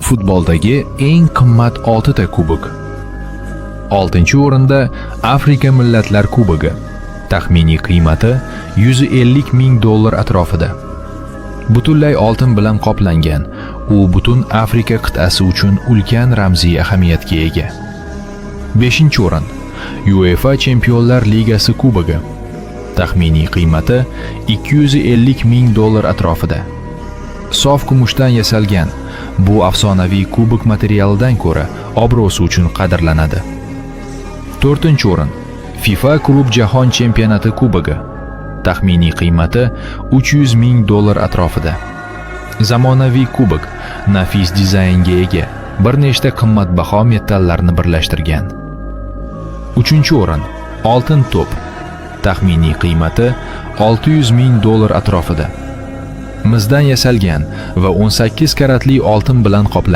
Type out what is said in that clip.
Futboldagi eng qimmat 6 ta kubok. 6-chi o'rinda Afrika Millatlar Kubogi. Taxminiy qiymati $150,000 atrofida. Butunlay oltin bilan qoplangan, u butun Afrika qit'asi uchun ulkan ramziy ahamiyatga ega. 5-chi o'rin UEFA Chempionlar Ligasi Kubogi. Taxminiy qiymati $250,000 atrofida. Sof kumushdan yasalgan, bu afsonaviy kubok materialidan ko'ra obro'si uchun qadrlanadi. 4-chi o'rin FIFA Klub Jahon Chempionati Kubogi. Taxminiy qiymati $300,000 atrofida. Zamonaviy kubok nafis dizaynga ega, bir nechta qimmatbaho metallarni birlashtirgan. 3-chi o'rin Oltin to'p. Taxminiy qiymati $600,000 atrofida. Misdan yasalgan va 18 karatli oltin bilan qoplangan.